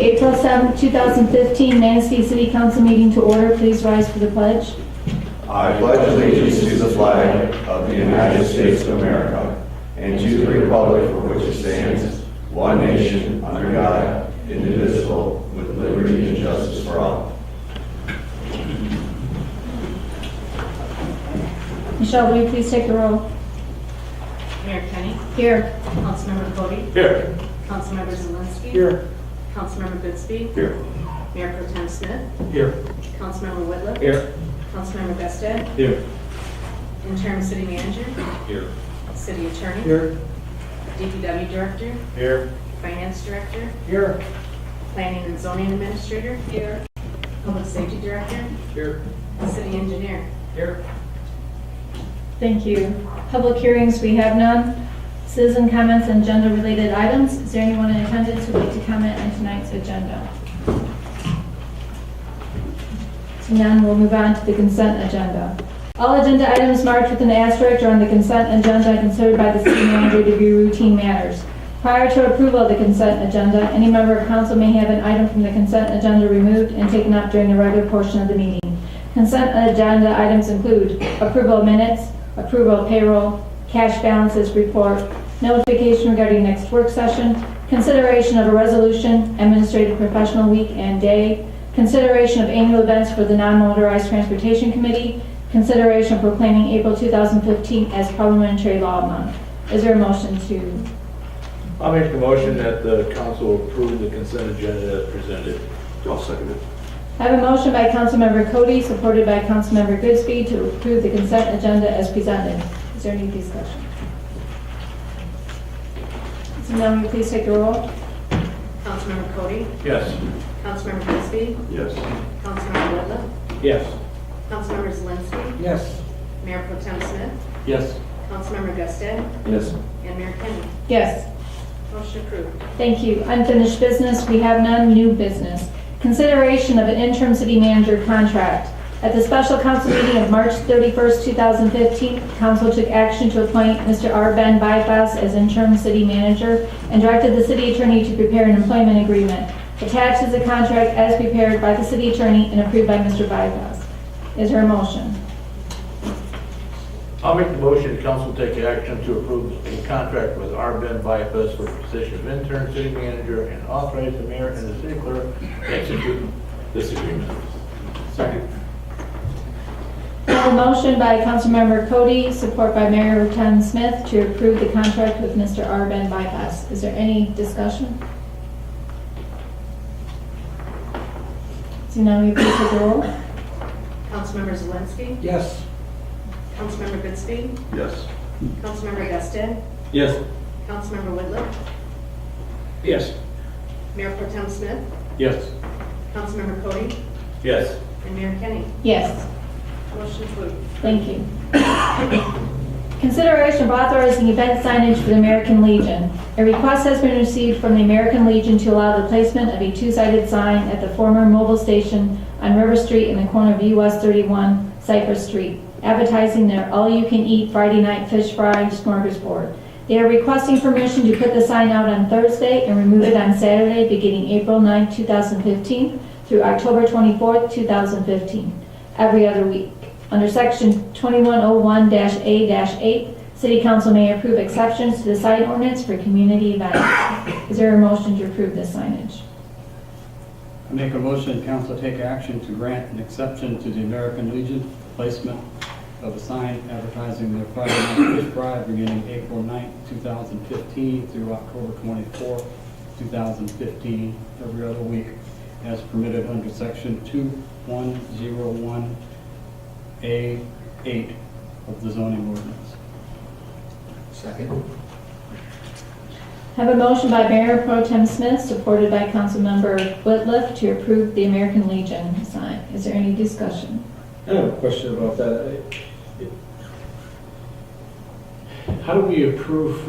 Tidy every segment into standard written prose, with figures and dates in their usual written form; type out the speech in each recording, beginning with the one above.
April 7th, 2015 Manistee City Council meeting to order. Please rise for the pledge. I pledge allegiance to the flag of the United States of America and to the republic for which it stands, one nation, under God, indivisible, with liberty and justice for all. Michelle, will you please take the roll? Mayor Kenny. Here. Councilmember Cody. Here. Councilmember Zelinski. Here. Councilmember Goodspeed. Here. Mayor Pro Tem Smith. Here. Councilmember Whitlock. Here. Councilmember Gusted. Here. Interim City Manager. Here. City Attorney. Here. DPW Director. Here. Finance Director. Here. Planning and Zoning Administrator. Here. Public Safety Director. Here. City Engineer. Here. Thank you. Public hearings, we have none. Citizen comments and agenda-related items. Is there anyone in attendance who would like to comment on tonight's agenda? So none, we'll move on to the consent agenda. All agenda items marked with an asterisk are on the consent agenda considered by the city manager to be routine matters. Prior to approval of the consent agenda, any member of council may have an item from the consent agenda removed and taken up during the regular portion of the meeting. Consent agenda items include approval of minutes, approval of payroll, cash balances report, notification regarding next work session, consideration of a resolution, administrative professional week and day, consideration of annual events for the non-motorized transportation committee, consideration of proclaiming April 2015 as Parliamentary Law Month. Is there a motion to? I'll make the motion that the council approve the consent agenda as presented. I'll second it. I have a motion by Councilmember Cody, supported by Councilmember Goodspeed, to approve the consent agenda as presented. Is there any discussion? So now will you please take the roll? Councilmember Cody. Yes. Councilmember Goodspeed. Yes. Councilmember Whitlock. Yes. Councilmember Zelinski. Yes. Mayor Pro Tem Smith. Yes. Councilmember Gusted. Yes. And Mayor Kenny. Yes. Motion approved. Thank you. Unfinished business, we have none. New business. Consideration of an interim city manager contract. At the special council meeting of March 31st, 2015, council took action to appoint Mr. R. Ben Bypass as interim city manager and directed the city attorney to prepare an employment agreement. Attached is a contract as prepared by the city attorney and approved by Mr. Bypass. Is there a motion? I'll make the motion the council take action to approve a contract with R. Ben Bypass for the position of intern city manager and authorize the mayor and the city clerk to execute this agreement. Second. I have a motion by Councilmember Cody, support by Mayor Pro Tem Smith, to approve the contract with Mr. R. Ben Bypass. Is there any discussion? So now we please take the roll. Councilmember Zelinski. Yes. Councilmember Goodspeed. Yes. Councilmember Gusted. Yes. Councilmember Whitlock. Yes. Mayor Pro Tem Smith. Yes. Councilmember Cody. Yes. And Mayor Kenny. Yes. Motion approved. Thank you. Consideration of authorizing event signage for the American Legion. A request has been received from the American Legion to allow the placement of a two-sided sign at the former mobile station on River Street in the corner of US 31, Cypress Street, advertising their all-you-can-eat Friday night fish fry smorgasbord. They are requesting permission to put the sign out on Thursday and remove it on Saturday beginning April 9, 2015 through October 24, 2015, every other week. Under Section 2101-A-8, City Council may approve exceptions to the sign ordinance for community events. Is there a motion to approve this signage? I make a motion, council take action to grant an exception to the American Legion placement of a sign advertising their Friday night fish fry beginning April 9, 2015 through October 24, 2015, every other week, as permitted under Section 2101A8 of the zoning ordinance. Second. Have a motion by Mayor Pro Tem Smith, supported by Councilmember Whitliff, to approve the American Legion sign. Is there any discussion? I have a question about that. How do we approve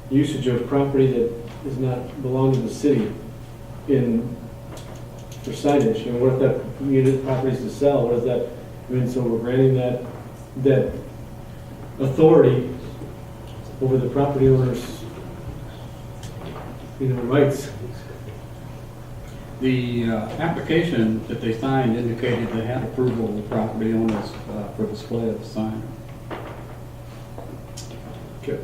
usage of property that does not belong to the city for signage? And what if that unit property is to sell? What does that mean? So we're granting that authority over the property owner's rights. The application that they signed indicated they had approval of the property owners for display of the sign. Okay.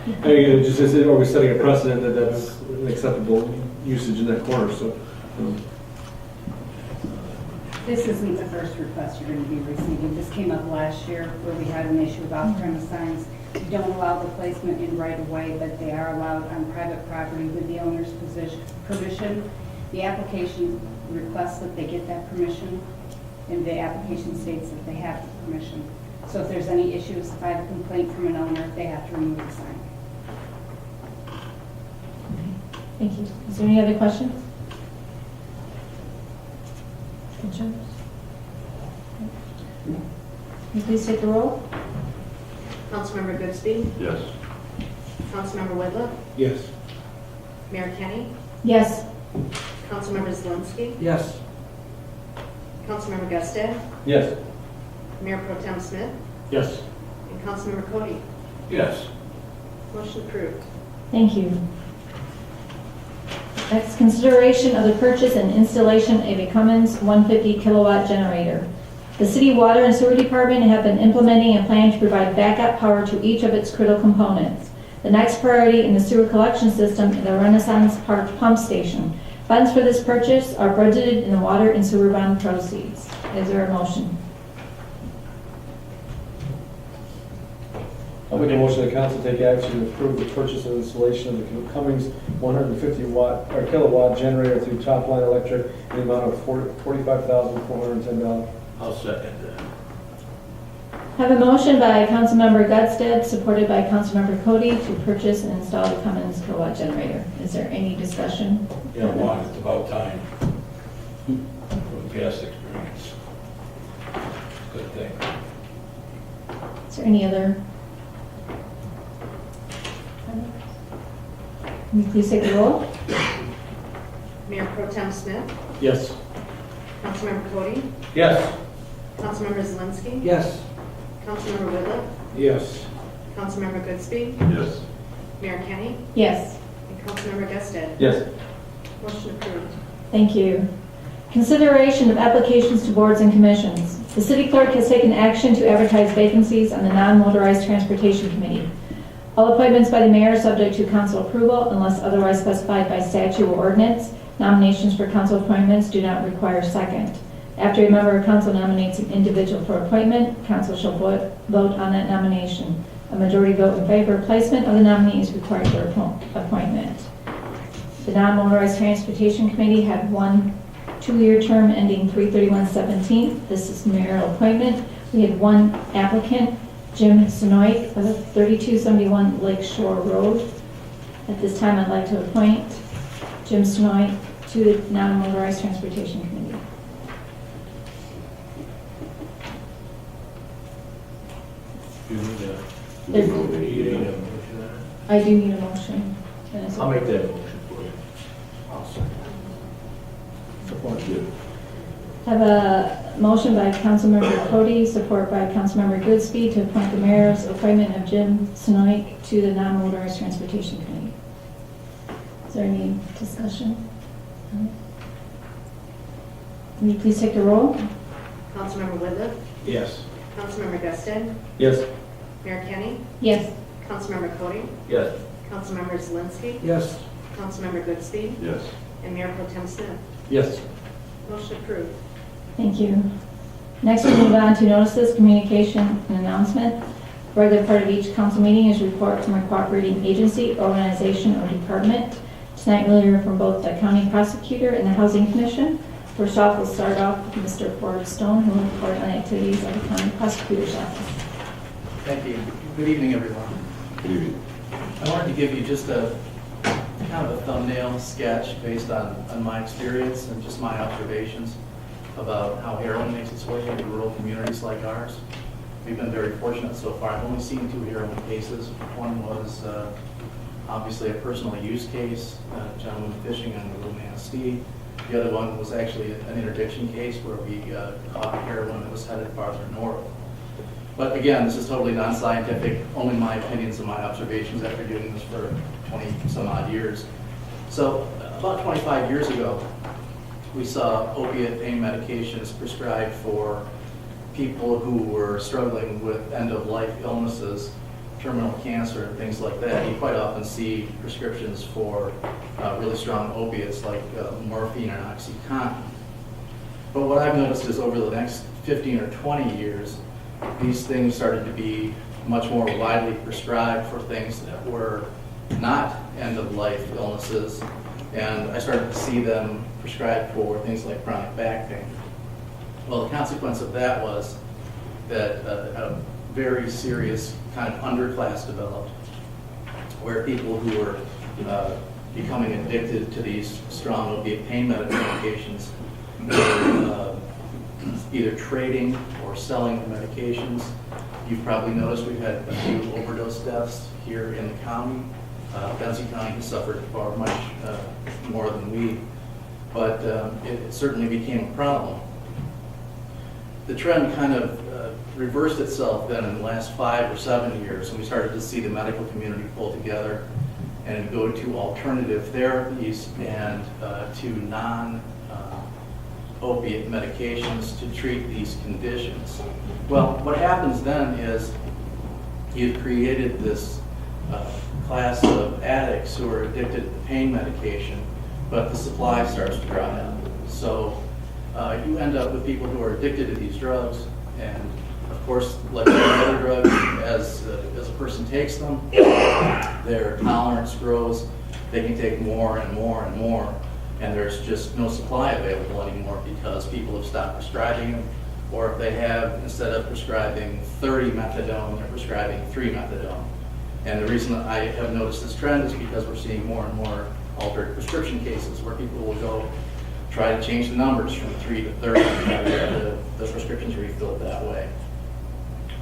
And just, are we setting a precedent that that's an acceptable usage in that corner, so. This isn't the first request you're going to be receiving. This came up last year where we had an issue with off-premise signs. We don't allow the placement in right of way, but they are allowed on private property with the owner's permission. The application requests that they get that permission, and the application states that they have the permission. So if there's any issues, if I have a complaint from an owner, they have to remove the sign. Thank you. Is there any other questions? Concerns? Will you please take the roll? Councilmember Goodspeed, Yes. Councilmember Whitlock, Yes. Mayor Kenny, Yes. Councilmember Zelinski, Yes. Councilmember Gusted, Yes. Mayor Pro Tem Smith, Yes. and Councilmember Cody. Yes. Motion approved. Thank you. Next, consideration of the purchase and installation of a Cummins 150 kilowatt generator. The City Water and Sewer Department have been implementing a plan to provide backup power to each of its critical components. The next priority in the sewer collection system is the Renaissance Park Pump Station. Funds for this purchase are budgeted in the water and sewer bond proceeds. Is there a motion? I'll make a motion that council take action to approve the purchase and installation of the Cummins 150 kilowatt generator through Top Line Electric in the amount of $45,410. I'll second that. Have a motion by Councilmember Gutstead, supported by Councilmember Cody, to purchase and install the Cummins kilowatt generator. Is there any discussion? Yeah, one, it's about time. From past experience. Good thing. Is there any other? Can you please take the roll? Mayor Pro Tem Smith, Yes. Councilmember Cody, Yes. Councilmember Zelinski, Yes. Councilmember Whitlock, Yes. Councilmember Goodspeed, Yes. Mayor Kenny, Yes. and Councilmember Gusted. Yes. Motion approved. Thank you. Consideration of applications to boards and commissions. The city clerk has taken action to advertise vacancies on the non-motorized transportation committee. All appointments by the mayor are subject to council approval unless otherwise specified by statute or ordinance. Nominations for council appointments do not require a second. After a member of council nominates an individual for appointment, council shall vote on that nomination. A majority vote in favor of placement of the nominee is required for appointment. The non-motorized transportation committee had one 2-year term ending 3/31/17. This is mayoral appointment. We had one applicant, Jim Sonoik of 3271 Lake Shore Road. At this time, I'd like to appoint Jim Sonoik to the non-motorized transportation committee. You need a, There's- you need a motion on I do need a motion. it? I'll make that motion for you. I'll second. Support. Have a motion by Councilmember Cody, support by Councilmember Goodspeed, to appoint the mayor's appointment of Jim Sonoik to the non-motorized transportation committee. Is there any discussion? Will you please take the roll? Councilmember Whitlock, Yes. Councilmember Gusted, Yes. Mayor Kenny, Yes. Councilmember Cody, Yes. Councilmember Zelinski, Yes. Councilmember Goodspeed, Yes. and Mayor Pro Tem Smith. Yes. Motion approved. Thank you. Next, we move on to notices, communication, and announcement. Regular part of each council meeting is a report from a cooperating agency, organization, or department. Tonight, we'll hear from both the county prosecutor and the housing commission. First off, we'll start off with Mr. Ford Stone, who will report on the activities of the county prosecutor's office. Thank you. Good evening, everyone. Good evening. I wanted to give you just a kind of a thumbnail sketch based on my experience and just my observations about how heroin makes its way into rural communities like ours. We've been very fortunate so far. I've only seen 2 heroin cases. One was obviously a personal use case, a gentleman fishing on the Manistee. The other one was actually an interdiction case where we caught heroin that was headed farther north. But again, this is totally non-scientific, only my opinions and my observations after doing this for 20 some odd years. So about 25 years ago, we saw opiate pain medications prescribed for people who were struggling with end-of-life illnesses, terminal cancer, and things like that. You quite often see prescriptions for really strong opiates like morphine and OxyContin. But what I've noticed is over the next 15 or 20 years, these things started to be much more widely prescribed for things that were not end-of-life illnesses, and I started to see them prescribed for things like chronic back pain. Well, the consequence of that was that a very serious kind of underclass developed, where people who were becoming addicted to these strong opiate pain medications were either trading or selling the medications. You've probably noticed we've had a few overdose deaths here in the county. Benzie County has suffered far much more than we, but it certainly became a problem. The trend kind of reversed itself then in the last 5 or 7 years, and we started to see the medical community pull together and go to alternative therapies and to non-opiate medications to treat these conditions. Well, what happens then is you've created this class of addicts who are addicted to pain medication, but the supply starts to dry up. So you end up with people who are addicted to these drugs, and of course, like any other drugs, as a person takes them, their tolerance grows. They can take more and more and more, and there's just no supply available anymore because people have stopped prescribing them, or if they have, instead of prescribing 30 methadone, they're prescribing 3 methadone. And the reason I have noticed this trend is because we're seeing more and more altered prescription cases where people will go try to change the numbers from 3 to 30 and try to get the prescriptions refilled that way.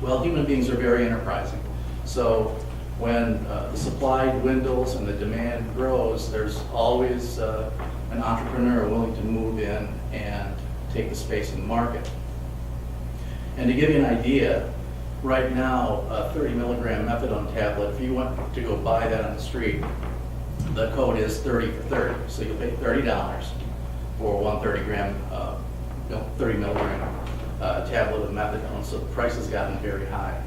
Well, human beings are very enterprising. So when the supply dwindles and the demand grows, there's always an entrepreneur willing to move in and take the space in the market. And to give you an idea, right now, a 30 milligram methadone tablet, if you want to go buy that on the street, the code is 30 for 30. So you'll pay $30 for one 30 milligram tablet of methadone. So the price has gotten very high.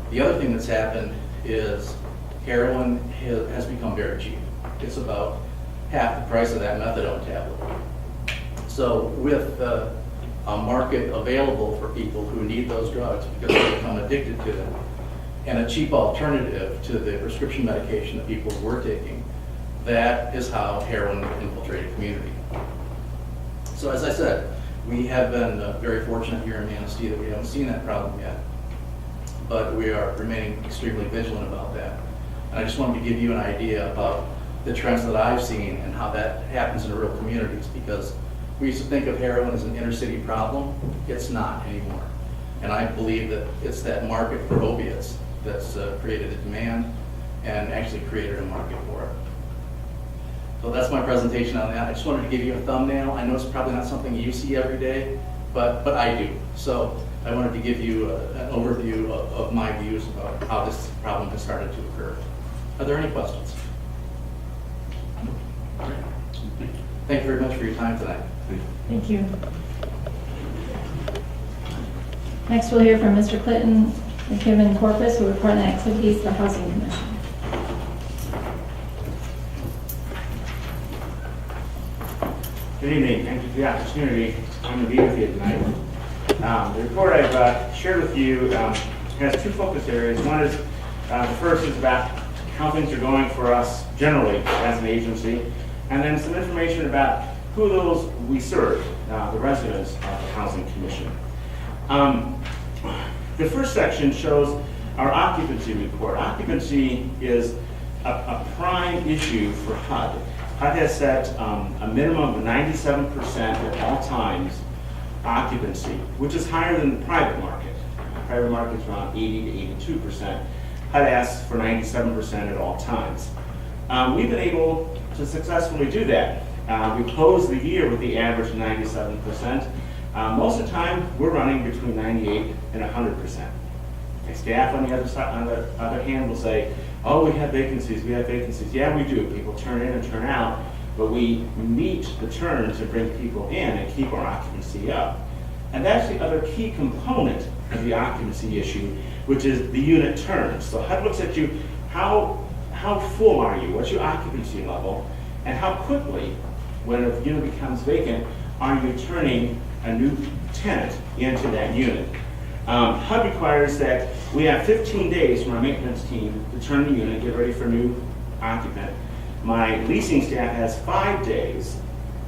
The other thing that's happened is heroin has become very cheap. It's about half the price of that methadone tablet. So with a market available for people who need those drugs because they become addicted to them, and a cheap alternative to the prescription medication that people were taking, that is how heroin infiltrated community. So as I said, we have been very fortunate here in Manistee that we haven't seen that problem yet, but we are remaining extremely vigilant about that. And I just wanted to give you an idea about the trends that I've seen and how that happens in rural communities, because we used to think of heroin as an inner city problem. It's not anymore. And I believe that it's that market for opiates that's created a demand and actually created a market for it. So that's my presentation on that. I just wanted to give you a thumbnail. I know it's probably not something you see every day, but I do. So I wanted to give you an overview of my views about how this problem has started to occur. Are there any questions? Thank you very much for your time tonight. Thank you. Next, we'll hear from Mr. Clinton and Kevin Corpus, who report on activities of the Housing Commission. Good evening. Thank you for the opportunity to come and be with you tonight. The report I've shared with you has 2 focus areas. One is, the first is about how things are going for us generally as an agency, and then some information about who those we serve, the residents of the Housing Commission. The first section shows our occupancy report. Occupancy is a prime issue for HUD. HUD has set a minimum of 97% at all times occupancy, which is higher than the private market. Private market is around 80 to 82%. HUD asks for 97% at all times. We've been able to successfully do that. We closed the year with the average of 97%. Most of the time, we're running between 98 and 100%. And staff on the other side, on the other hand, will say, "Oh, we have vacancies. We have vacancies." Yeah, we do. People turn in and turn out, but we meet the turns and bring people in and keep our occupancy up. And that's the other key component of the occupancy issue, which is the unit turns. So HUD looks at you, how full are you? What's your occupancy level? And how quickly, when a unit becomes vacant, are you turning a new tenant into that unit? HUD requires that we have 15 days from our maintenance team to turn the unit, get ready for a new occupant. My leasing staff has 5 days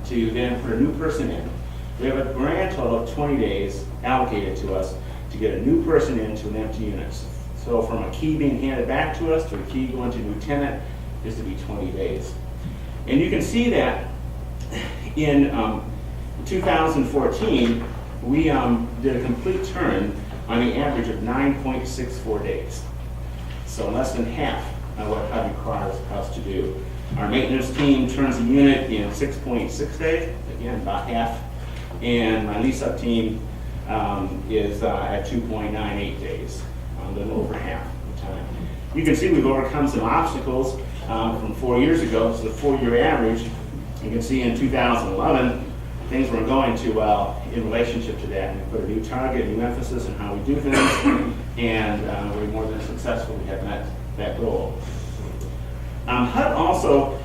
to then put a new person in. We have a grand total of 20 days allocated to us to get a new person into an empty unit. So from a key being handed back to us to a key going to a new tenant is to be 20 days. And you can see that in 2014, we did a complete turn on the average of 9.64 days. So less than half of what HUD requires us to do. Our maintenance team turns the unit in 6.6 days, again, about half. And my lease-up team is at 2.98 days, a little over half the time. You can see we've overcome some obstacles from 4 years ago. So the 4-year average, you can see in 2011, things weren't going too well in relationship to that. And we put a new target, a new emphasis on how we do things, and we're more than successful. We have met that goal. HUD also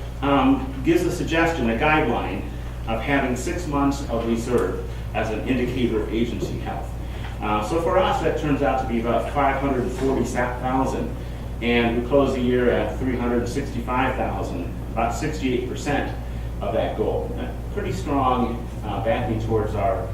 gives a suggestion, a guideline, of having 6 months of reserve as an indicator of agency health. So for us, that turns out to be about 540,000, and we close the year at 365,000, about 68% of that goal. Pretty strong backing towards our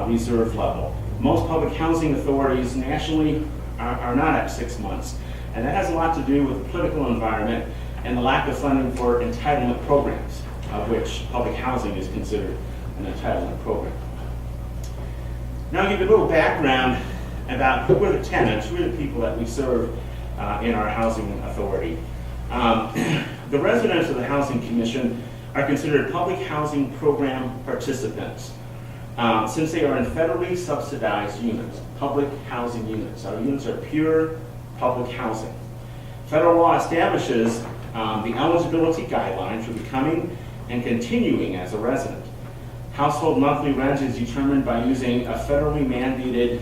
reserve level. Most public housing authorities nationally are not at 6 months, and that has a lot to do with the political environment and the lack of funding for entitlement programs, of which public housing is considered an entitlement program. Now I'll give you a little background about who are the tenants, who are the people that we serve in our housing authority. The residents of the Housing Commission are considered public housing program participants since they are in federally subsidized units, public housing units. Our units are pure public housing. Federal law establishes the eligibility guidelines for becoming and continuing as a resident. Household monthly rent is determined by using a federally mandated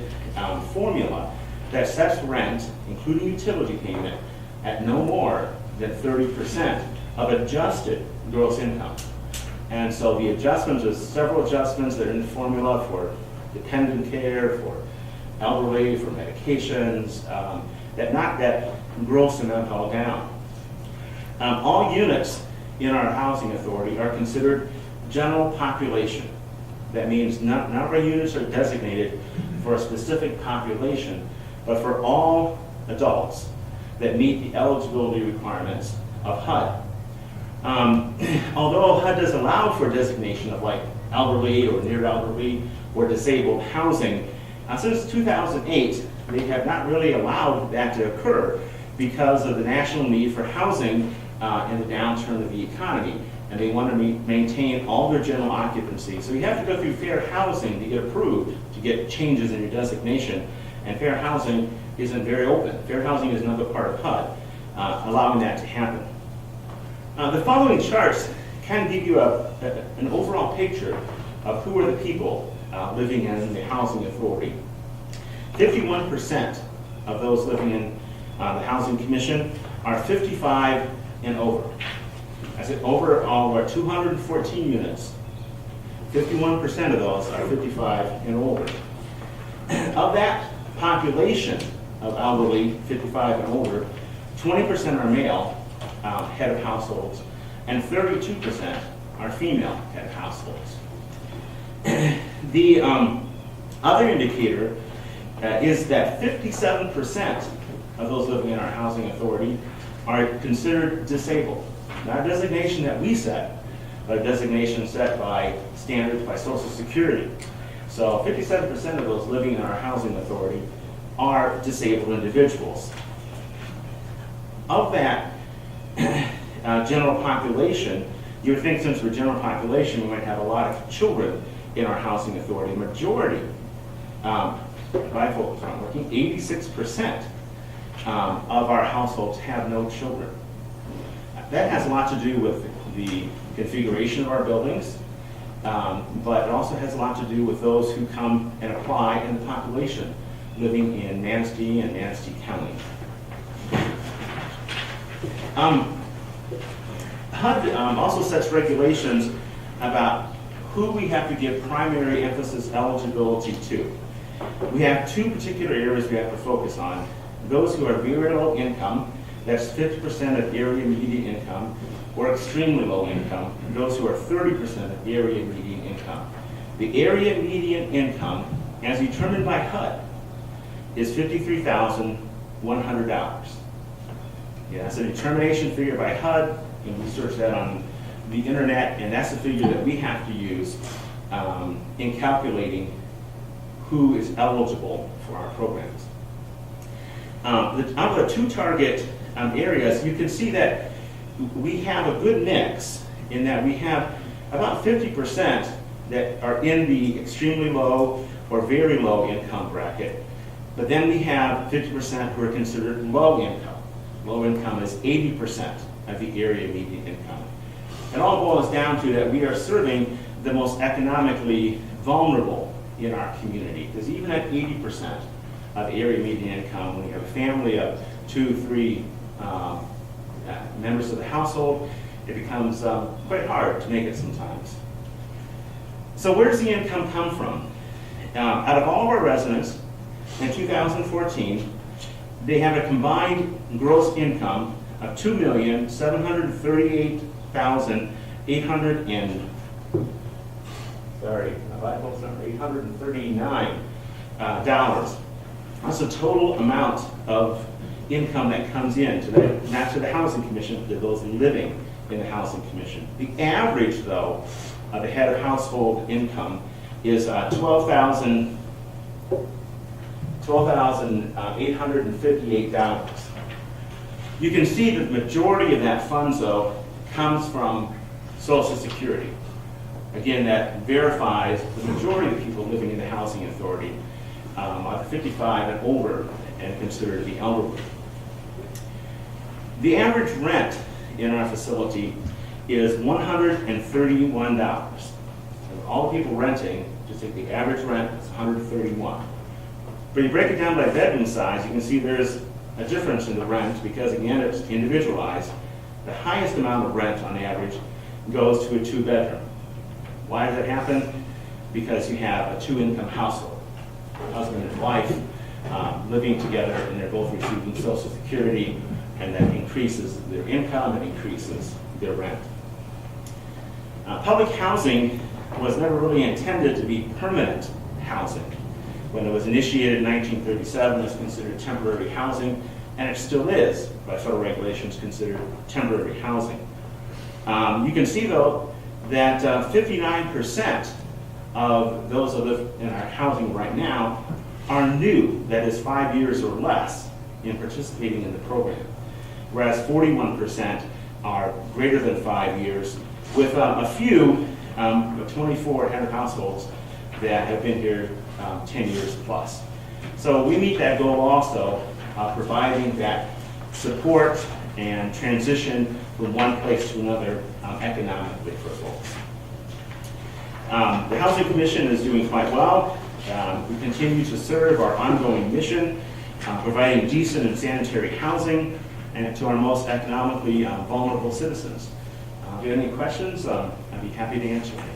formula that sets rent, including utility payment, at no more than 30% of adjusted gross income. And so the adjustments, there's several adjustments that are in the formula for dependent care, for elderly, for medications, that knock that gross amount all down. All units in our housing authority are considered general population. That means none of our units are designated for a specific population, but for all adults that meet the eligibility requirements of HUD. Although HUD does allow for designation of like elderly or near elderly or disabled housing, since 2008, they have not really allowed that to occur because of the national need for housing in the downturn of the economy. And they want to maintain all their general occupancy. So you have to go through fair housing to get approved to get changes in your designation. And fair housing isn't very open. Fair housing is another part of HUD, allowing that to happen. The following charts kind of give you an overall picture of who are the people living in the housing authority. 51% of those living in the Housing Commission are 55 and over. I said overall, we're 214 units. 51% of those are 55 and older. Of that population of elderly, 55 and older, 20% are male head of households, and 32% are female head of households. The other indicator is that 57% of those living in our housing authority are considered disabled. Not a designation that we set, but a designation set by standards by Social Security. So 57% of those living in our housing authority are disabled individuals. Of that general population, you would think since we're general population, we might have a lot of children in our housing authority. Majority, rifle is not working, 86% of our households have no children. That has a lot to do with the configuration of our buildings, but it also has a lot to do with those who come and apply in the population living in Manistee and Manistee County. HUD also sets regulations about who we have to give primary emphasis eligibility to. We have two particular areas we have to focus on. Those who are very low income, that's 50% of area median income, or extremely low income, those who are 30% of area median income. The area median income, as determined by HUD, is $53,100. Yeah, that's a determination figure by HUD, and we search that on the internet, and that's the figure that we have to use in calculating who is eligible for our programs. Out of the two target areas, you can see that we have a good mix in that we have about 50% that are in the extremely low or very low income bracket, but then we have 50% who are considered low income. Low income is 80% of the area median income. It all boils down to that we are serving the most economically vulnerable in our community, because even at 80% of the area median income, when you have a family of 2, 3 members of the household, it becomes quite hard to make it sometimes. So where does the income come from? Out of all of our residents in 2014, they have a combined gross income of $2,738,839. That's the total amount of income that comes in to the, not to the Housing Commission, but to those living in the Housing Commission. The average, though, of the head of household income is $12,858. You can see that the majority of that funds, though, comes from Social Security. Again, that verifies the majority of the people living in the housing authority are 55 and older and considered to be elderly. The average rent in our facility is $131. So all the people renting, just take the average rent, it's $131. But you break it down by bedroom size, you can see there's a difference in the rent because, again, it's individualized. The highest amount of rent on average goes to a 2-bedroom. Why does that happen? Because you have a 2-income household, a husband and wife living together, and they're both receiving Social Security, and that increases their income and increases their rent. Public housing was never really intended to be permanent housing. When it was initiated in 1937, it was considered temporary housing, and it still is, by federal regulations, considered temporary housing. You can see, though, that 59% of those that live in our housing right now are new, that is 5 years or less, in participating in the program, whereas 41% are greater than 5 years, with a few, 24 head of households that have been here 10 years plus. So we meet that goal also, providing that support and transition from one place to another economically for folks. The Housing Commission is doing quite well. We continue to serve our ongoing mission, providing decent and sanitary housing and to our most economically vulnerable citizens. If you have any questions, I'd be happy to answer them.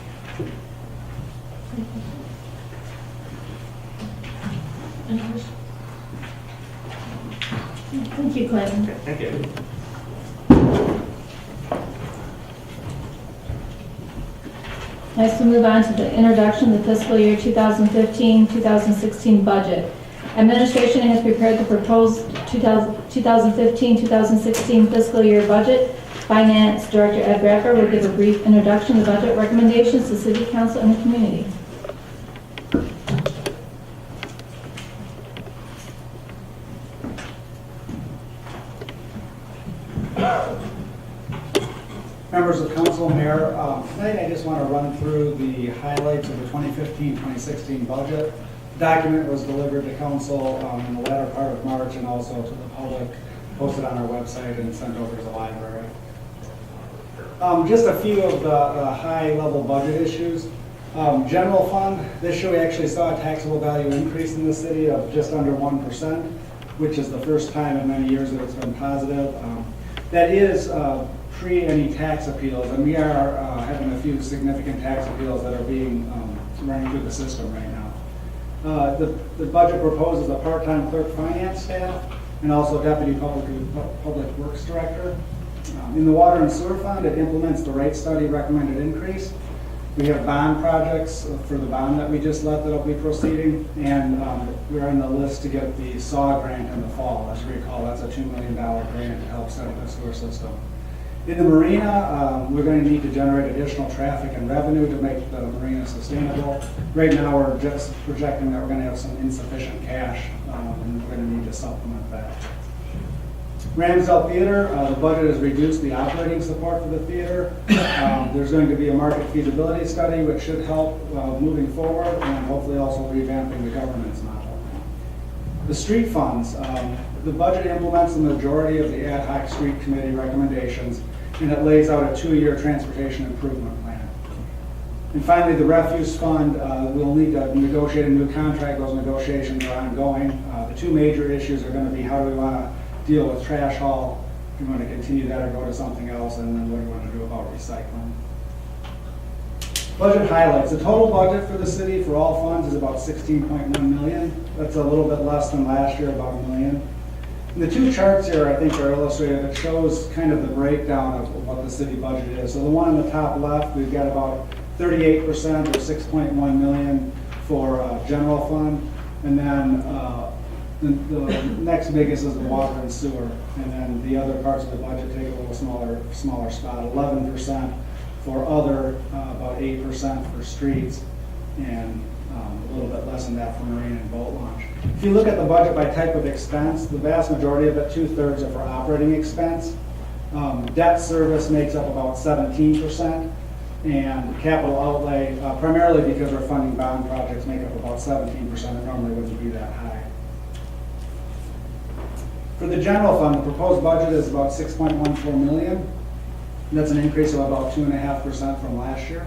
Thank you, Clinton. Okay, thank you. Next, we'll move on to the introduction of the fiscal year 2015-2016 budget. Administration has prepared the proposed 2015-2016 fiscal year budget. Finance Director Ed Bradford will give a brief introduction of the budget recommendations to City Council and the community. Members of council, mayor, tonight I just want to run through the highlights of the 2015-2016 budget. The document was delivered to council in the latter part of March and also to the public, posted on our website and sent over to the library. Just a few of the high-level budget issues. General fund, this year we actually saw a taxable value increase in the city of just under 1%, which is the first time in many years that it's been positive. That is pre any tax appeals, and we are having a few significant tax appeals that are being running through the system right now. The budget proposes a part-time clerk finance staff and also deputy public works director. In the water and sewer fund, it implements the rate study recommended increase. We have bond projects for the bond that we just let that'll be proceeding, and we're on the list to get the SAW grant in the fall. As you recall, that's a $2 million grant to help set up the sewer system. In the marina, we're going to need to generate additional traffic and revenue to make the marina sustainable. Right now, we're just projecting that we're going to have some insufficient cash, and we're going to need to supplement that. Ramsdale Theater, the budget has reduced the operating support for the theater. There's going to be a market feasibility study which should help moving forward and hopefully also revamping the governance model. The street funds, the budget implements the majority of the ad hoc street committee recommendations, and it lays out a 2-year transportation improvement plan. And finally, the refuse fund, we'll need to negotiate a new contract. Those negotiations are ongoing. The two major issues are going to be how do we want to deal with trash haul, do you want to continue that or go to something else, and then what do you want to do about recycling. Budget highlights. The total budget for the city for all funds is about $16.1 million. That's a little bit less than last year, about $1 million. And the two charts here I think are illustrative. It shows kind of the breakdown of what the city budget is. So the one on the top left, we've got about 38% or $6.1 million for general fund, and then the next biggest is the water and sewer, and then the other parts of the budget take a little smaller spot. 11% for other, about 8% for streets, and a little bit less than that for marine and boat launch. If you look at the budget by type of expense, the vast majority of it, 2/3 are for operating expense. Debt service makes up about 17%, and capital outlay, primarily because we're funding bond projects, make up about 17%. It normally wouldn't be that high. For the general fund, the proposed budget is about $6.14 million. That's an increase of about 2.5% from last year.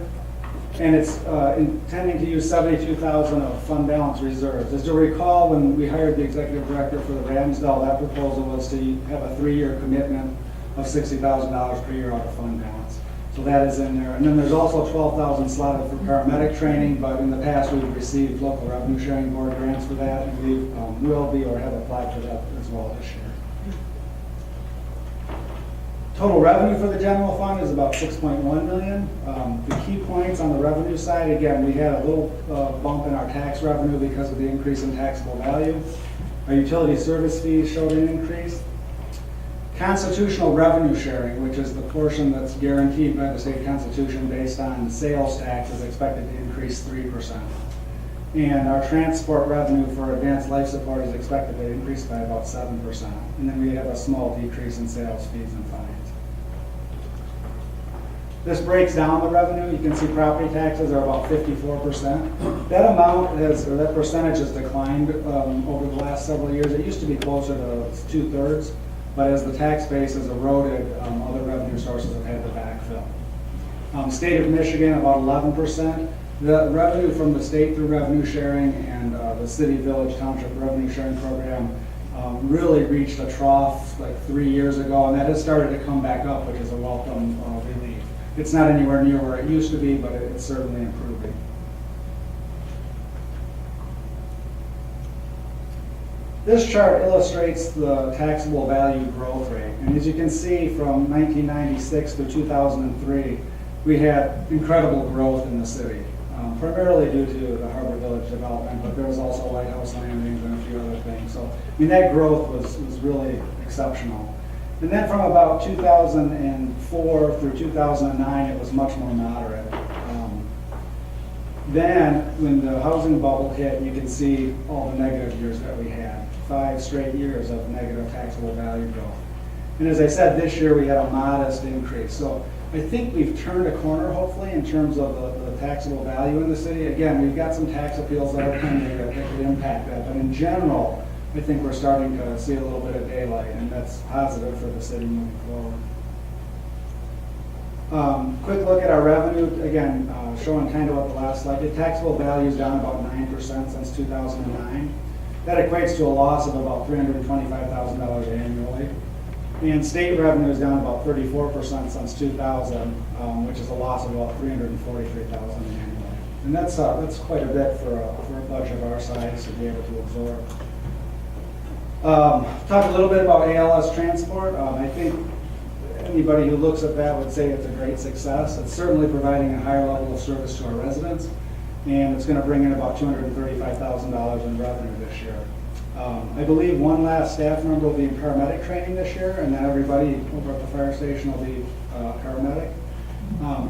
And it's intending to use $72,000 of fund balance reserves. As you'll recall, when we hired the executive director for the Ramsdale, that proposal was to have a 3-year commitment of $60,000 per year out of fund balance. So that is in there. And then there's also $12,000 slotted for paramedic training, but in the past we've received local revenue sharing board grants for that, and we will be or have applied for that as well this year. Total revenue for the general fund is about $6.1 million. The key points on the revenue side, again, we had a little bump in our tax revenue because of the increase in taxable value. Our utility service fees showed an increase. Constitutional revenue sharing, which is the portion that's guaranteed by the state constitution based on sales tax, is expected to increase 3%. And our transport revenue for advanced life support is expected to increase by about 7%. And then we have a small decrease in sales fees and fines. This breaks down the revenue. You can see property taxes are about 54%. That amount has, or that percentage has declined over the last several years. It used to be closer to 2/3, but as the tax base has eroded, other revenue sources have had to backfill. State of Michigan, about 11%. The revenue from the state through revenue sharing and the city, village, township revenue sharing program really reached a trough like 3 years ago, and that has started to come back up, which is a welcome relief. It's not anywhere near where it used to be, but it's certainly improving. This chart illustrates the taxable value growth rate. And as you can see, from 1996 to 2003, we had incredible growth in the city, primarily due to the Harbor Village development, but there was also lighthouse landings and a few other things. So, I mean, that growth was really exceptional. And then from about 2004 through 2009, it was much more moderate. Then, when the housing bubble hit, you can see all the negative years that we had. 5 straight years of negative taxable value growth. And as I said, this year we had a modest increase. So I think we've turned a corner, hopefully, in terms of the taxable value in the city. Again, we've got some tax appeals that are pending that could impact that. But in general, I think we're starting to see a little bit of daylight, and that's positive for the city moving forward. Quick look at our revenue, again, showing kind of what the last slide did. Taxable value is down about 9% since 2009. That equates to a loss of about $325,000 annually. And state revenue is down about 34% since 2000, which is a loss of about $343,000 annually. And that's quite a bit for a budget of our size to be able to absorb. Talk a little bit about ALS Transport. I think anybody who looks at that would say it's a great success. It's certainly providing a higher level of service to our residents, and it's going to bring in about $235,000 in revenue this year. I believe one last staff member will be in paramedic training this year, and then everybody over at the fire station will be paramedic.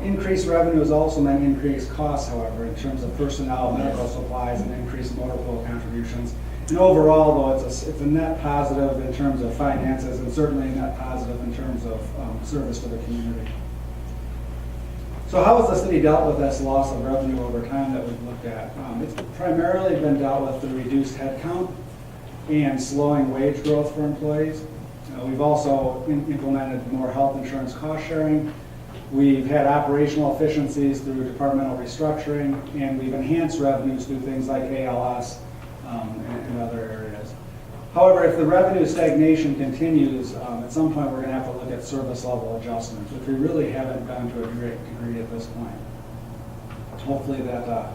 Increased revenue has also meant increased costs, however, in terms of personnel, medical supplies, and increased motor pool contributions. And overall, though, it's a net positive in terms of finances, and certainly a net positive in terms of service to the community. So how has the city dealt with this loss of revenue over time that we've looked at? It's primarily been dealt with through reduced headcount and slowing wage growth for employees. We've also implemented more health insurance cost sharing. We've had operational efficiencies through departmental restructuring, and we've enhanced revenues through things like ALS and other areas. However, if the revenue stagnation continues, at some point we're going to have to look at service level adjustments, which we really haven't done to a great degree at this point. Hopefully that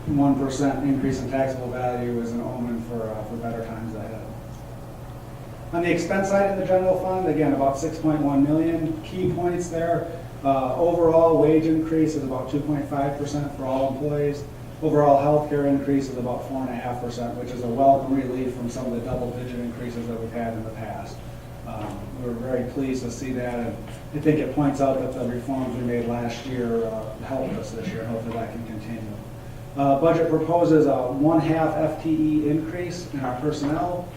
1% increase in taxable value is an omen for better times ahead. On the expense side in the general fund, again, about $6.1 million. Key points there. Overall wage increase is about 2.5% for all employees. Overall healthcare increase is about 4.5%, which is a welcome relief from some of the double-digit increases that we've had in the past. We're very pleased to see that, and I think it points out that the reforms we made last year helped us this year. Hopefully that can continue. Budget proposes a 1/2 FTE increase in our personnel,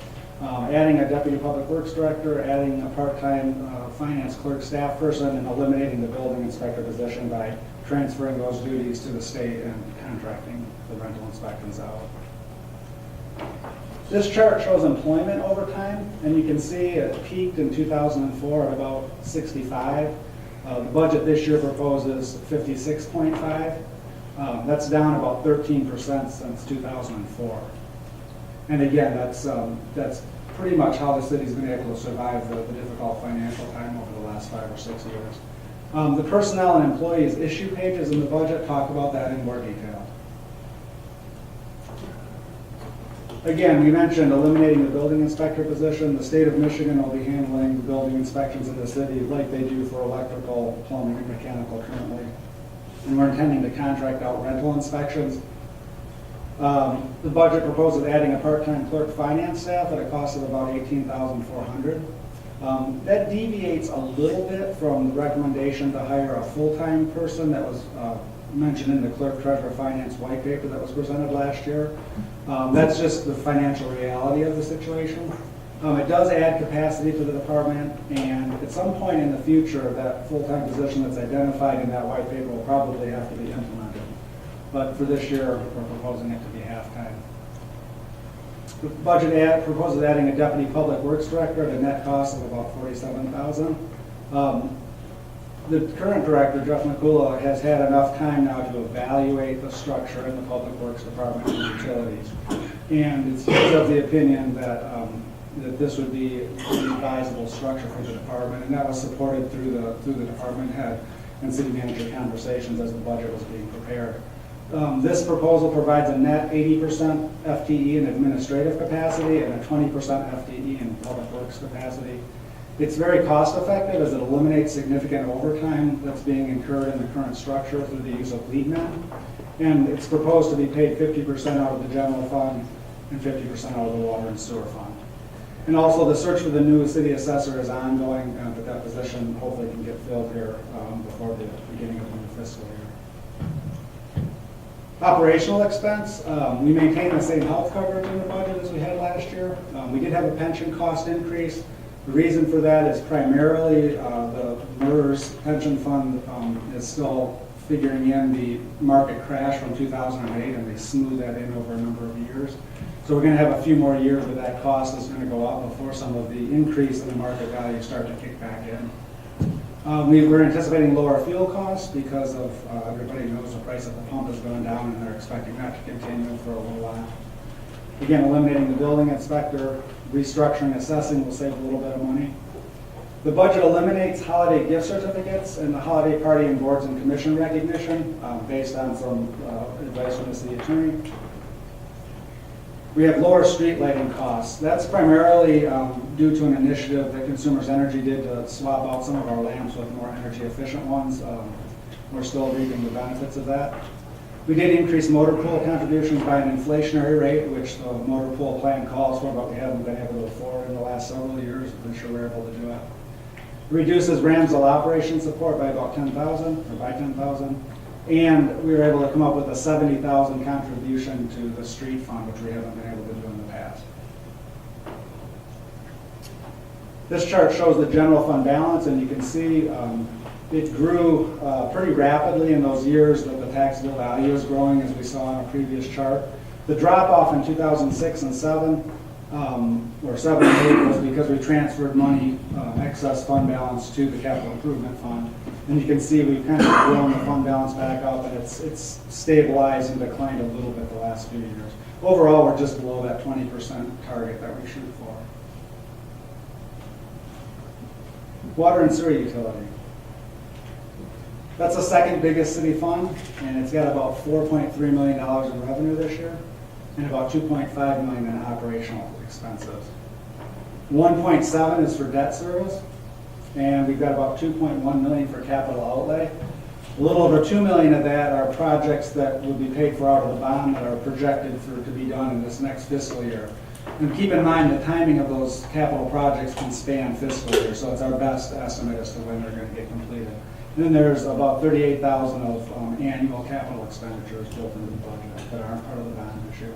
adding a deputy public works director, adding a part-time finance clerk staff person, and eliminating the building inspector position by transferring those duties to the state and contracting the rental inspections out. This chart shows employment over time, and you can see it peaked in 2004 at about 65. The budget this year proposes 56.5. That's down about 13% since 2004. And again, that's pretty much how the city's been able to survive the difficult financial time over the last 5 or 6 years. The personnel and employees issue pages in the budget talk about that in more detail. Again, we mentioned eliminating the building inspector position. The state of Michigan will be handling the building inspections in the city like they do for electrical, plumbing, and mechanical currently. And we're intending to contract out rental inspections. The budget proposes adding a part-time clerk finance staff at a cost of about $18,400. That deviates a little bit from the recommendation to hire a full-time person that was mentioned in the clerk treasurer finance white paper that was presented last year. That's just the financial reality of the situation. It does add capacity to the department, and at some point in the future, that full-time position that's identified in that white paper will probably have to be implemented. But for this year, we're proposing it to be half-time. The budget proposes adding a deputy public works director at a net cost of about $47,000. The current director, Jeff McCullough, has had enough time now to evaluate the structure in the public works department and utilities, and it's of the opinion that that this would be an advisable structure for the department, and that was supported through the department head and city manager conversations as the budget was being prepared. This proposal provides a net 80% FTE in administrative capacity and a 20% FTE in public works capacity. It's very cost effective as it eliminates significant overtime that's being incurred in the current structure through the use of lead men. And it's proposed to be paid 50% out of the general fund and 50% out of the water and sewer fund. And also the search for the new city assessor is ongoing, but that position hopefully can get filled here before the beginning of the new fiscal year. Operational expense, we maintain the same health coverage in the budget as we had last year. We did have a pension cost increase. The reason for that is primarily the MERS pension fund is still figuring in the market crash from 2008, and they smooth that in over a number of years. So we're going to have a few more years where that cost is going to go up before some of the increase in the market value start to kick back in. We're anticipating lower fuel costs because of everybody knows the price at the pump is going down, and they're expecting that to continue for a little while. Again, eliminating the building inspector, restructuring assessing will save a little bit of money. The budget eliminates holiday gift certificates and the holiday party and boards and commission recognition based on some advice from the city attorney. We have lower street lighting costs. That's primarily due to an initiative that Consumers Energy did to swap out some of our lamps with more energy efficient ones. We're still reaping the benefits of that. We did increase motor pool contributions by an inflationary rate, which the motor pool plan calls for, but we haven't been able to afford in the last several years. I'm sure we're able to do it. Reduces Ramsdale operation support by about $10,000, or by $10,000. And we were able to come up with a $70,000 contribution to the street fund, which we haven't been able to do in the past. This chart shows the general fund balance, and you can see it grew pretty rapidly in those years that the taxable value is growing, as we saw on a previous chart. The drop off in 2006 and 7, or 7 and 8, was because we transferred money, excess fund balance, to the capital improvement fund. And you can see we've kind of grown the fund balance back up, and it's stabilized and declined a little bit the last few years. Overall, we're just below that 20% target that we shoot for. Water and sewer utility. That's the second biggest city fund, and it's got about $4.3 million in revenue this year, and about $2.5 million in operational expenses. 1.7 is for debt service, and we've got about $2.1 million for capital outlay. A little over $2 million of that are projects that will be paid for out of the bond that are projected to be done in this next fiscal year. And keep in mind the timing of those capital projects can span fiscal year, so it's our best estimate as to when they're going to get completed. And then there's about $38,000 of annual capital expenditures built into the budget that aren't part of the bond issue.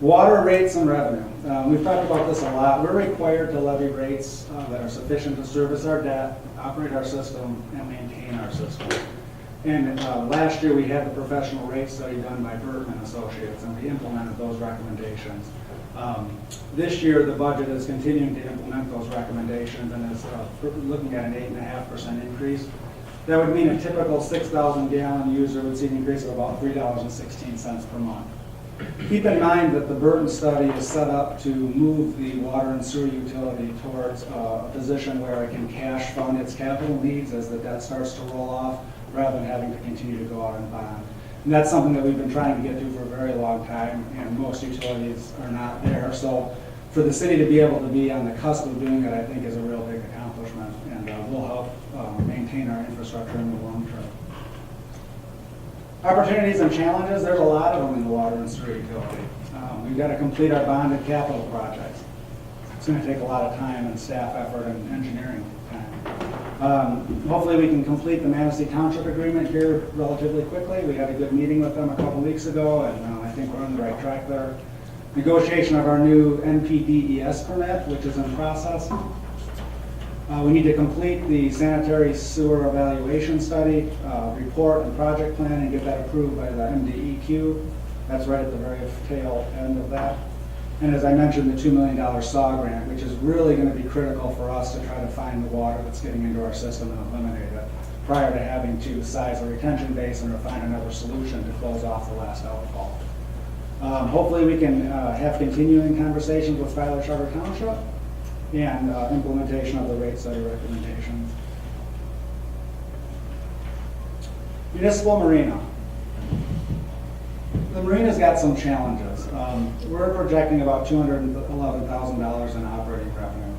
Water rates and revenue. We've talked about this a lot. We're required to levy rates that are sufficient to service our debt, operate our system, and maintain our system. And last year we had the professional rate study done by Burton & Associates, and we implemented those recommendations. This year the budget is continuing to implement those recommendations and is looking at an 8.5% increase. That would mean a typical 6,000 gallon user would see an increase of about $3.16 per month. Keep in mind that the Burton study is set up to move the water and sewer utility towards a position where it can cash fund its capital needs as the debt starts to roll off, rather than having to continue to go out and bond. And that's something that we've been trying to get to for a very long time, and most utilities are not there. So for the city to be able to be on the cusp of doing it, I think is a real big accomplishment, and will help maintain our infrastructure in the long term. Opportunities and challenges, there's a lot of them in the water and sewer utility. We've got to complete our bonded capital projects. It's going to take a lot of time and staff effort and engineering time. Hopefully we can complete the Manistee Township agreement here relatively quickly. We had a good meeting with them a couple weeks ago, and I think we're on the right track there. Negotiation of our new NPDES permit, which is in process. We need to complete the sanitary sewer evaluation study, report and project plan, and get that approved by the MDEQ. That's right at the very tail end of that. And as I mentioned, the $2 million SAW grant, which is really going to be critical for us to try to find the water that's getting into our system and eliminate it, prior to having to size a retention basin or find another solution to close off the last outfall. Hopefully we can have continuing conversations with Schuyler Charter Township and implementation of the rate study recommendations. Municipal Marina. The marina's got some challenges. We're projecting about $211,000 in operating revenue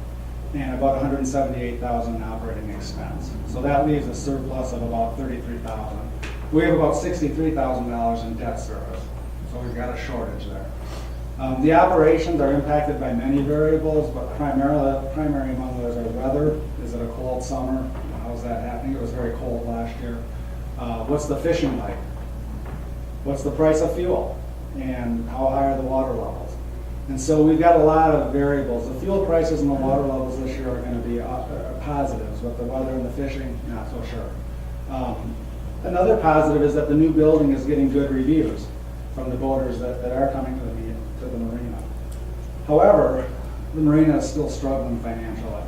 and about $178,000 in operating expense. So that leaves a surplus of about $33,000. We have about $63,000 in debt service, so we've got a shortage there. The operations are impacted by many variables, but primary among those are weather. Is it a cold summer? How's that happening? It was very cold last year. What's the fishing like? What's the price of fuel? And how high are the water levels? And so we've got a lot of variables. The fuel prices and the water levels this year are going to be positives, but the weather and the fishing, not so sure. Another positive is that the new building is getting good reviews from the boaters that are coming to the marina. However, the marina is still struggling financially.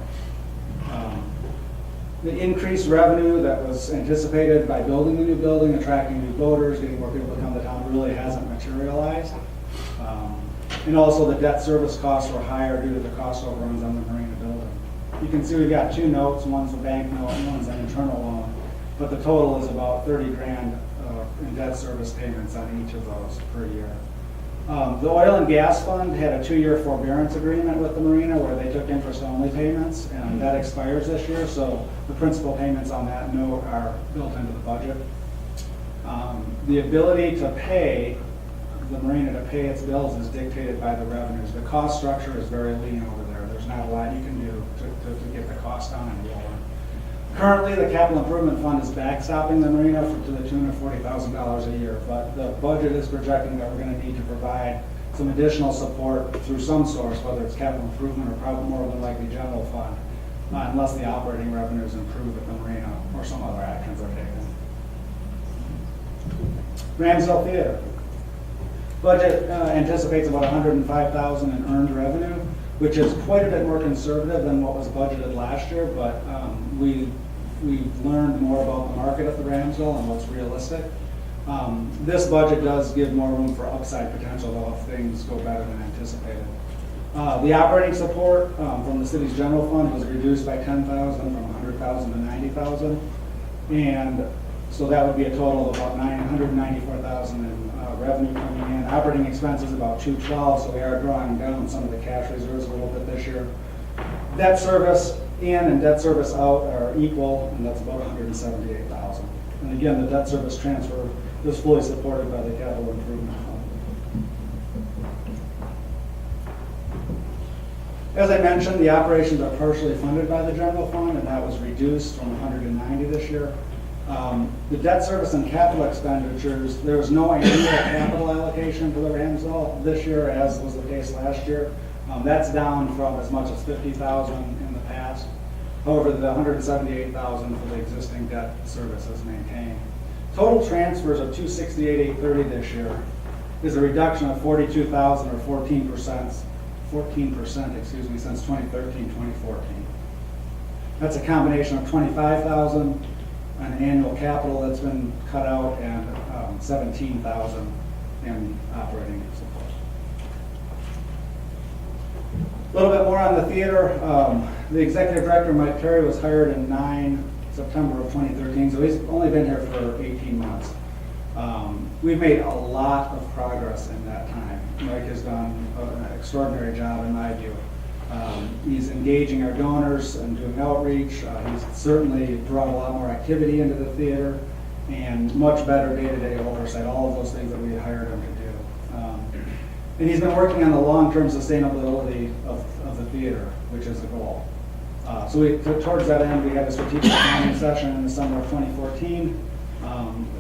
The increased revenue that was anticipated by building the new building, attracting new boaters, getting more people to come to town really hasn't materialized. And also the debt service costs were higher due to the cost overruns on the marina building. You can see we've got two notes, one's a bank note and one's an internal loan, but the total is about 30 grand in debt service payments on each of those per year. The oil and gas fund had a 2-year forbearance agreement with the marina where they took interest-only payments, and that expires this year, so the principal payments on that note are built into the budget. The ability to pay, the marina to pay its bills is dictated by the revenues. The cost structure is very lean over there. There's not a lot you can do to get the cost down and lower. Currently, the capital improvement fund is backstopping the marina to the tune of $40,000 a year, but the budget is projecting that we're going to need to provide some additional support through some source, whether it's capital improvement or probably more than likely general fund, unless the operating revenues improve at the marina or some other actions are taken. Ramsdale Theater. Budget anticipates about $105,000 in earned revenue, which is quite a bit more conservative than what was budgeted last year, but we've learned more about the market at the Ramsdale and what's realistic. This budget does give more room for upside potential, though, if things go better than anticipated. The operating support from the city's general fund was reduced by $10,000 from $100,000 to $90,000, and so that would be a total of about $194,000 in revenue coming in. Operating expenses about $212,000, so we are drawing down some of the cash reserves a little bit this year. Debt service in and debt service out are equal, and that's about $178,000. And again, the debt service transfer is fully supported by the capital improvement fund. As I mentioned, the operations are partially funded by the general fund, and that was reduced from $190,000 this year. The debt service and capital expenditures, there was no annual capital allocation to the Ramsdale this year, as was the case last year. That's down from as much as $50,000 in the past. However, the $178,000 for the existing debt service is maintained. Total transfers of $268,830 this year is a reduction of $42,000 or 14%, since 2013-2014. That's a combination of $25,000 an annual capital that's been cut out and $17,000 in operating support. A little bit more on the theater. The executive director, Mike Terry, was hired in September of 2013, so he's only been here for 18 months. We've made a lot of progress in that time. Mike has done an extraordinary job in my view. He's engaging our donors and doing outreach. He's certainly brought a lot more activity into the theater and much better day-to-day oversight, all of those things that we hired him to do. And he's been working on the long-term sustainability of the theater, which is the goal. So towards that end, we had a strategic planning session in the summer of 2014.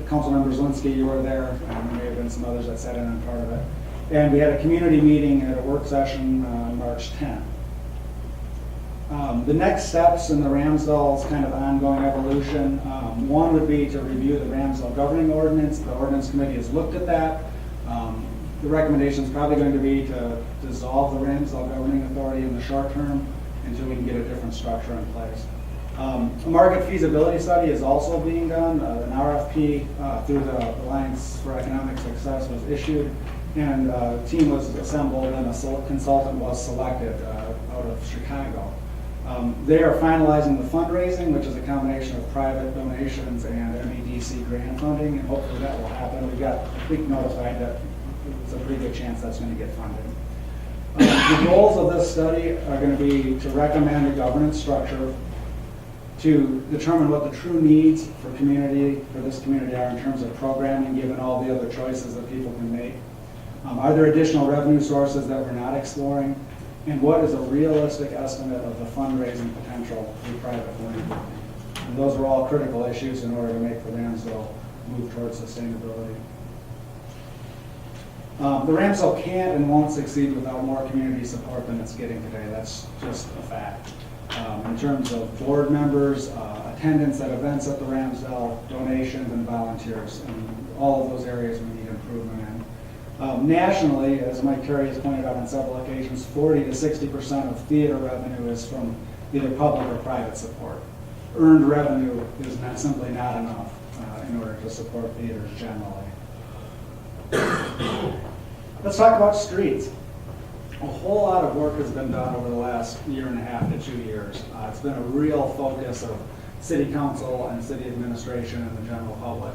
Councilmember Zielinski, you were there, and there may have been some others that sat in on part of it. And we had a community meeting at a work session on March 10th. The next steps in the Ramsdale's kind of ongoing evolution, one would be to review the Ramsdale governing ordinance. The ordinance committee has looked at that. The recommendation is probably going to be to dissolve the Ramsdale governing authority in the short term until we can get a different structure in place. A market feasibility study is also being done. An RFP through the Alliance for Economic Success was issued, and a team was assembled and a consultant was selected out of Chicago. They are finalizing the fundraising, which is a combination of private donations and MEDC grant funding, and hopefully that will happen. We got, I think, notified that there's a pretty good chance that's going to get funded. The goals of this study are going to be to recommend a governance structure, to determine what the true needs for this community are in terms of programming, given all the other choices that people can make. Are there additional revenue sources that we're not exploring? And what is a realistic estimate of the fundraising potential through private funding? And those are all critical issues in order to make the Ramsdale move towards sustainability. The Ramsdale can't and won't succeed without more community support than it's getting today. That's just a fact. In terms of board members, attendance at events at the Ramsdale, donations and volunteers, and all of those areas we need improvement in. Nationally, as Mike Carey has pointed out on several occasions, 40 to 60% of theater revenue is from either public or private support. Earned revenue is simply not enough in order to support theaters generally. Let's talk about streets. A whole lot of work has been done over the last year and a half to 2 years. It's been a real focus of city council and city administration and the general public.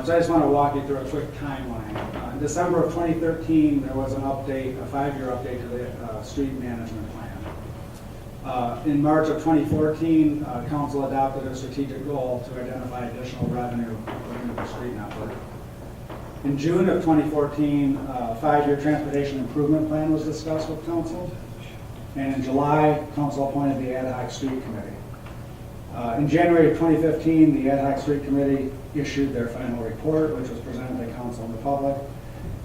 So I just want to walk you through a quick timeline. In December of 2013, there was an update, a 5-year update to the street management plan. In March of 2014, council adopted a strategic goal to identify additional revenue within the street network. In June of 2014, a 5-year transportation improvement plan was discussed with council. And in July, council appointed the ad hoc street committee. In January of 2015, the ad hoc street committee issued their final report, which was presented to council and the public.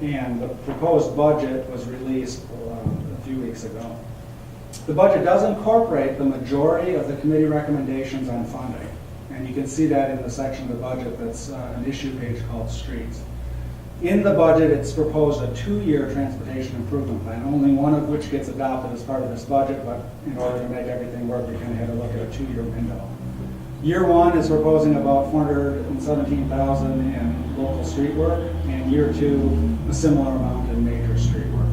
And the proposed budget was released a few weeks ago. The budget does incorporate the majority of the committee recommendations on funding. And you can see that in the section of the budget that's an issue page called Streets. In the budget, it's proposed a 2-year transportation improvement plan, only one of which gets adopted as part of this budget, but in order to make everything work, we kind of had to look at a 2-year window. Year 1 is proposing about $417,000 in local street work, and year 2, a similar amount in major street work.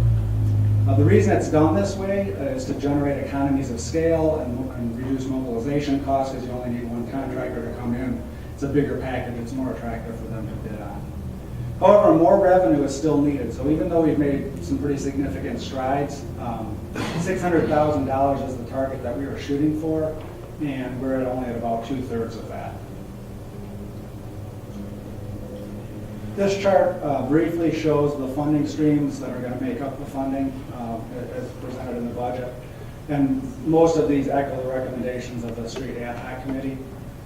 The reason it's done this way is to generate economies of scale and reduce mobilization costs, because you only need one contractor to come in. It's a bigger package, it's more attractive for them to bid on. However, more revenue is still needed. So even though we've made some pretty significant strides, $600,000 is the target that we were shooting for, and we're only at about 2/3 of that. This chart briefly shows the funding streams that are going to make up the funding as presented in the budget. And most of these echo the recommendations of the Street Ad Hoc Committee.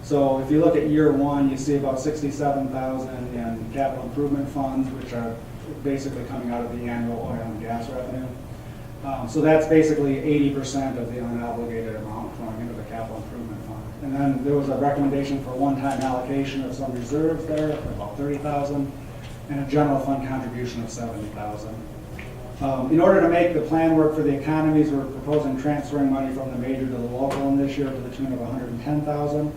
So if you look at year 1, you see about $67,000 in capital improvement funds, which are basically coming out of the annual oil and gas revenue. So that's basically 80% of the unobligated amount flowing into the capital improvement fund. And then there was a recommendation for one-time allocation of some reserves there, about $30,000, and a general fund contribution of $70,000. In order to make the plan work for the economies, we're proposing transferring money from the major to the local in this year to the tune of $110,000.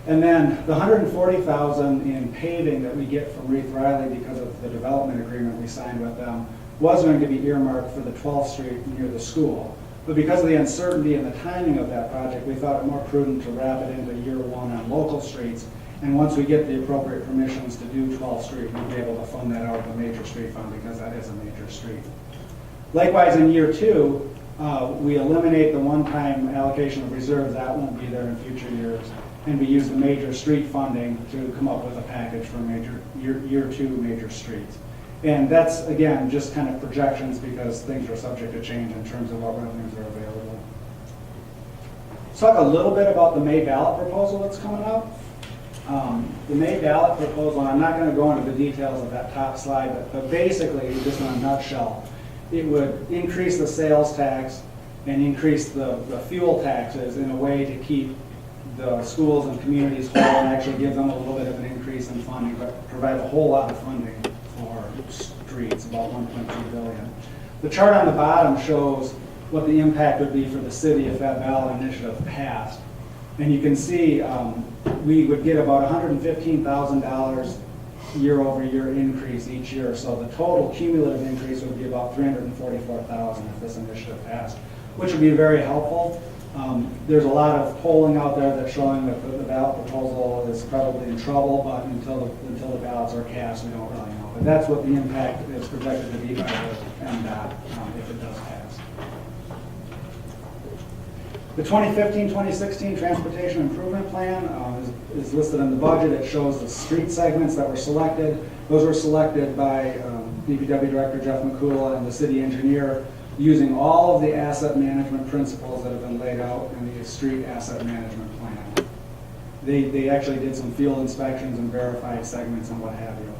And then the $140,000 in paving that we get from Reith Riley because of the development agreement we signed with them was going to be earmarked for the 12th Street near the school. But because of the uncertainty and the timing of that project, we thought it more prudent to wrap it into year 1 on local streets. And once we get the appropriate permissions to do 12th Street, we'll be able to fund that out of the major street fund because that is a major street. Likewise, in year 2, we eliminate the one-time allocation of reserves. That won't be there in future years. And we use the major street funding to come up with a package for year 2 major streets. And that's, again, just kind of projections because things are subject to change in terms of what revenues are available. Let's talk a little bit about the May ballot proposal that's coming up. The May ballot proposal, and I'm not going to go into the details of that top slide, but basically, just in a nutshell, it would increase the sales tax and increase the fuel taxes in a way to keep the schools and communities whole and actually give them a little bit of an increase in funding, but provide a whole lot of funding for streets, about $1.2 billion. The chart on the bottom shows what the impact would be for the city if that ballot initiative passed. And you can see we would get about $115,000 year-over-year increase each year. So the total cumulative increase would be about $344,000 if this initiative passed, which would be very helpful. There's a lot of polling out there that's showing that the ballot proposal is probably in trouble, but until the ballots are cast, we don't really know. But that's what the impact is projected to be by the MDOT if it does pass. The 2015-2016 Transportation Improvement Plan is listed in the budget. It shows the street segments that were selected. Those were selected by DPW Director Jeff McCool and the city engineer using all of the asset management principles that have been laid out in the street asset management plan. They actually did some field inspections and verified segments and what have you.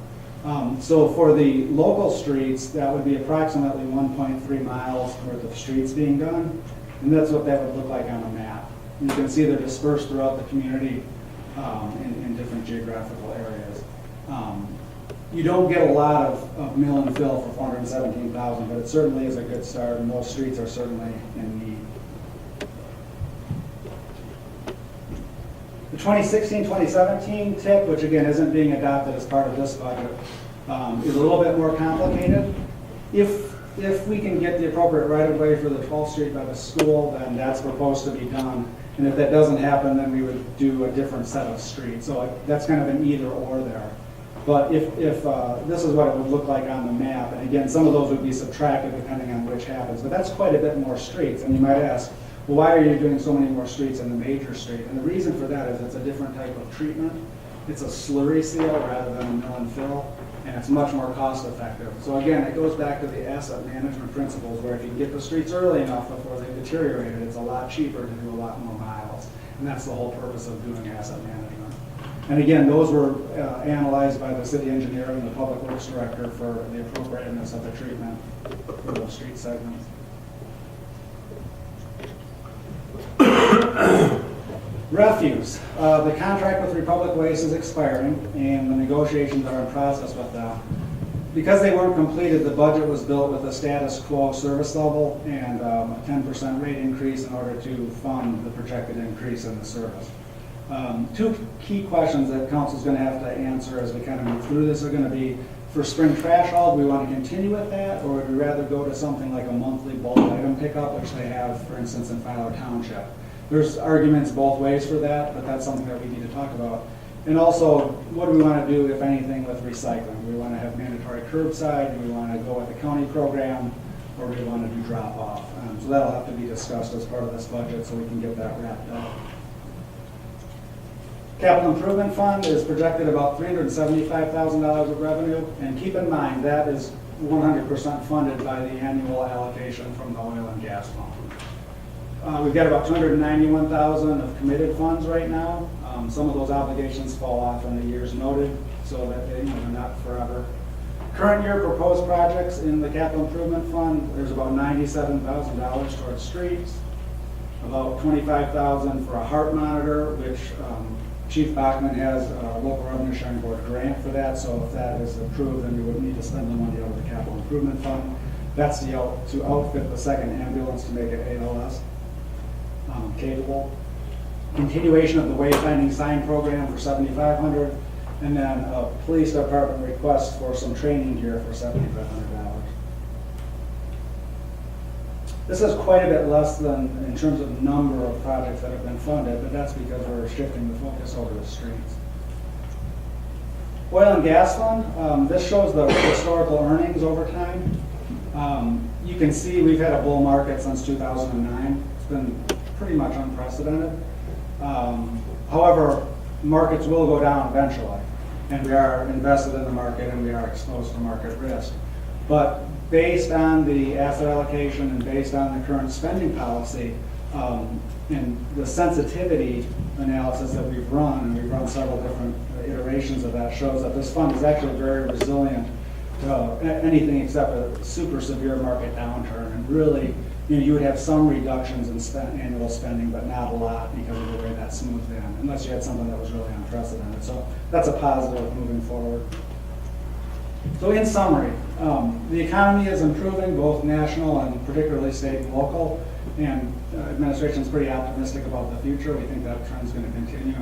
So for the local streets, that would be approximately 1.3 miles worth of streets being done, and that's what that would look like on a map. You can see they're dispersed throughout the community in different geographical areas. You don't get a lot of mill and fill for $417,000, but it certainly is a good start, and most streets are certainly in need. The 2016-2017 tip, which again isn't being adopted as part of this budget, is a little bit more complicated. If we can get the appropriate right-of-way for the 12th Street by the school, then that's proposed to be done. And if that doesn't happen, then we would do a different set of streets. So that's kind of an either-or there. But if this is what it would look like on the map, and again, some of those would be subtracted depending on which happens, but that's quite a bit more streets. And you might ask, well, why are you doing so many more streets in the major street? And the reason for that is it's a different type of treatment. It's a slurry seal rather than a mill and fill, and it's much more cost effective. So again, it goes back to the asset management principles, where if you get the streets early enough before they deteriorated, it's a lot cheaper to do a lot more miles. And that's the whole purpose of doing asset management. And again, those were analyzed by the city engineer and the public works director for the appropriateness of the treatment for those street segments. Refuse. The contract with Republic Waste is expiring, and the negotiations are in process with them. Because they weren't completed, the budget was built with a status quo service level and a 10% rate increase in order to fund the projected increase in the service. Two key questions that council's going to have to answer as we kind of move through this are going to be, for spring trash haul, do we want to continue with that, or would we rather go to something like a monthly bulk item pickup, which they have, for instance, in Fowler Township? There's arguments both ways for that, but that's something that we need to talk about. And also, what do we want to do, if anything, with recycling? Do we want to have mandatory curbside? Do we want to go with the county program? Or do we want to do drop-off? So that'll have to be discussed as part of this budget so we can get that wrapped up. Capital Improvement Fund is projected about $375,000 of revenue. And keep in mind, that is 100% funded by the annual allocation from the oil and gas fund. We've got about $291,000 of committed funds right now. Some of those obligations fall off in the years noted, so that they're not forever. Current year proposed projects in the Capital Improvement Fund, there's about $97,000 towards streets, about $25,000 for a heart monitor, which Chief Bachman has a local revenue sharing board grant for that, so if that is approved, then we would need to spend the money out of the Capital Improvement Fund. That's to outfit the second ambulance to make it ALS capable. Continuation of the wayfinding sign program for $7,500, and then a police department request for some training gear for $7,500. This is quite a bit less than in terms of number of projects that have been funded, but that's because we're shifting the focus over to streets. Oil and gas fund, this shows the historical earnings over time. You can see we've had a bull market since 2009. It's been pretty much unprecedented. However, markets will go down eventually, and we are invested in the market and we are exposed to market risk. But based on the asset allocation and based on the current spending policy and the sensitivity analysis that we've run, and we've run several different iterations of that, shows that this fund is actually very resilient to anything except a super severe market downturn. And really, you would have some reductions in annual spending, but not a lot because of the way that smoothed in, unless you had something that was really unprecedented. So that's a positive moving forward. So in summary, the economy is improving, both national and particularly state and local, and administration is pretty optimistic about the future. We think that trend is going to continue.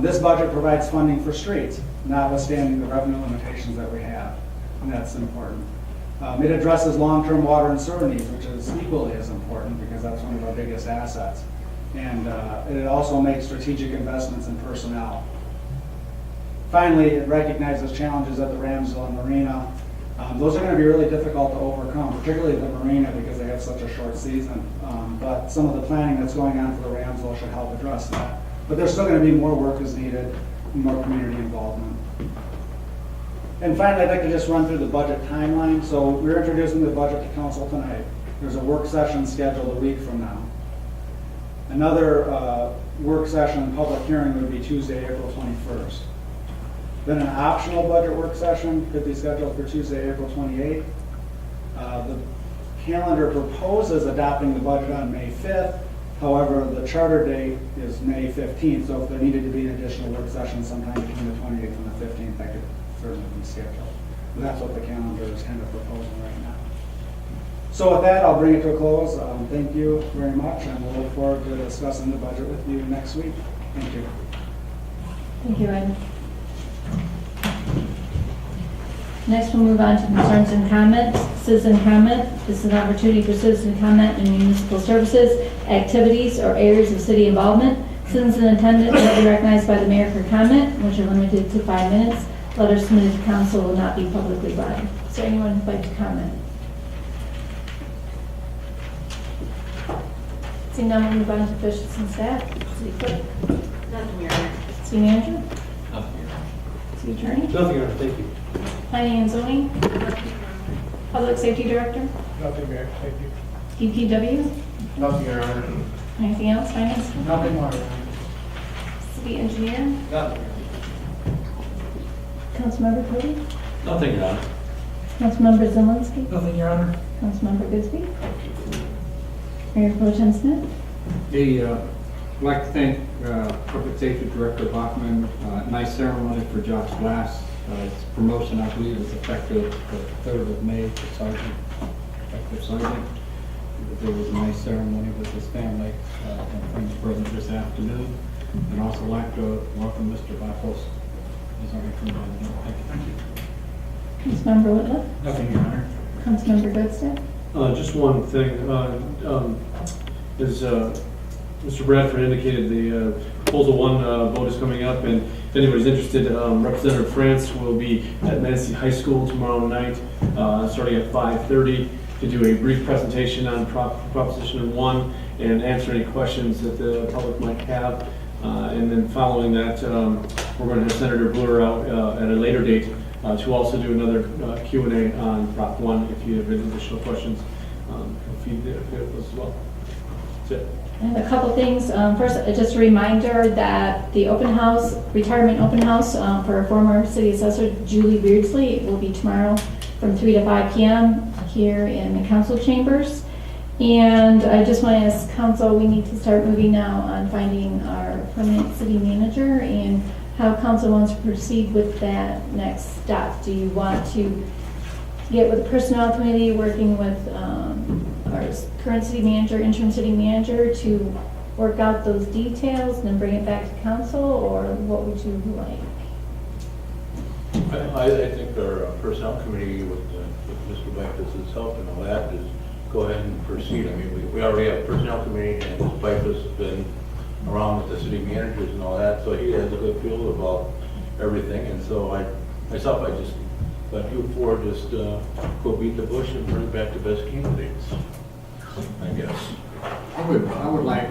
This budget provides funding for streets, notwithstanding the revenue limitations that we have, and that's important. It addresses long-term water and sewer needs, which is equally as important because that's one of our biggest assets. And it also makes strategic investments in personnel. Finally, it recognizes challenges at the Ramsville and Marina. Those are going to be really difficult to overcome, particularly the Marina because they have such a short season. But some of the planning that's going on for the Ramsville should help address that. But there's still going to be more work is needed, more community involvement. And finally, I'd like to just run through the budget timeline. So we're introducing the budget to council tonight. There's a work session scheduled a week from now. Another work session and public hearing would be Tuesday, April 21st. Then an optional budget work session could be scheduled for Tuesday, April 28th. The calendar proposes adopting the budget on May 5th. However, the charter date is May 15th, so if there needed to be an additional work session sometime between the 28th and the 15th, that could certainly be scheduled. And that's what the calendar is kind of proposing right now. So with that, I'll bring it to a close. Thank you very much, and we'll look forward to discussing the budget with you next week. Thank you. Thank you, Ed. Next, we'll move on to concerns and comments. Citizen comment. This is an opportunity for citizen comment in municipal services, activities, or areas of city involvement. Citizens in attendance will be recognized by the mayor for comment, which are limited to 5 minutes. Letters submitted to council will not be publicly read. Is there anyone who'd like to comment? Seeing none, we'll move on to officials and staff. City clerk. Nothing, Your Honor. City manager. City attorney. Nothing, Your Honor, thank you. Planning and zoning. Public safety director. Nothing, Mayor, thank you. DPW. Nothing, Your Honor. Anything else? Finance. Nothing more, Your Honor. City engineer. Nothing. Councilmember Cody. Nothing, Your Honor. Councilmember Zelinski. Nothing, Your Honor. Councilmember Goodsby. Mayor Pro Tem Smith. I'd like to thank Public Safety Director Bachman. Nice ceremony for Josh Glass. His promotion, I believe, is effective the 3rd of May for sergeant, effective sergeant. There was a nice ceremony with his family and friends present this afternoon. And also like to welcome Mr. Vipos. He's already come down. Thank you. Councilmember Whitlow. Nothing, Your Honor. Councilmember Goodstead. Just one thing, as Mr. Bradford indicated, the proposal 1 vote is coming up, and if anybody's interested, Representative France will be at Manistee High School tomorrow night, starting at 5:30, to do a brief presentation on Proposition 1 and answer any questions that the public might have. And then following that, we're going to have Senator Brewer out at a later date to also do another Q&A on Prop 1 if you have any additional questions. Feed those as well. That's it. I have a couple things. First, just a reminder that the open house, retirement open house for former city assessor Julie Beardsley will be tomorrow from 3 to 5 p.m. here in the council chambers. And I just want to ask council, we need to start moving now on finding our permanent city manager and how council wants to proceed with that next step. Do you want to get with the personnel committee, working with our current city manager, interim city manager, to work out those details and then bring it back to council, or what would you like? I think our personnel committee with Mr. Bipus' help and all that is go ahead and proceed. I mean, we already have a personnel committee, and Mr. Bipus has been around with the city managers and all that, so he has a good feel about everything. And so I just let you four just go beat the bush and bring back the best candidates, I guess. I would like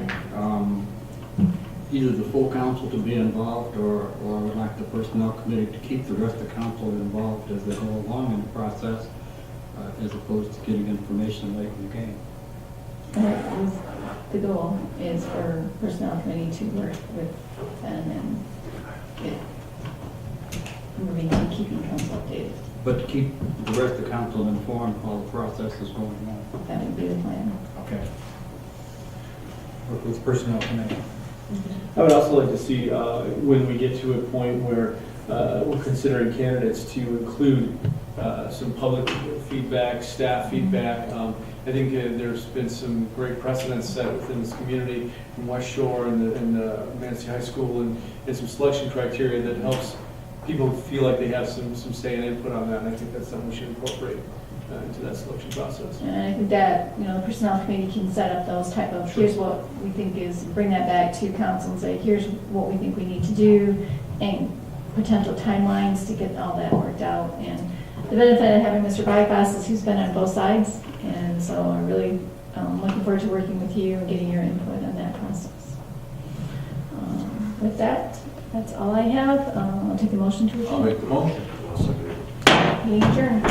either the full council to be involved, or I would like the personnel committee to keep the rest of the council involved as they go along in the process, as opposed to getting information late in the game. The goal is for personnel committee to work with them and get moving and keeping council updated. But to keep the rest of the council informed while the process is going on. That would be the plan. Okay. Work with personnel committee. I would also like to see, when we get to a point where we're considering candidates, to include some public feedback, staff feedback. I think there's been some great precedents set within this community from West Shore and the Manistee High School, and some selection criteria that helps people feel like they have some say and input on that, and I think that's something we should incorporate into that selection process. And I think that, the personnel committee can set up those type of, here's what we think is, bring that back to council and say, here's what we think we need to do, and potential timelines to get all that worked out. And the benefit of having Mr. Bypass is he's been on both sides, and so I'm really looking forward to working with you and getting your input on that process. With that, that's all I have. I'll take a motion to I'll adjourn. make the motion. Meeting adjourned.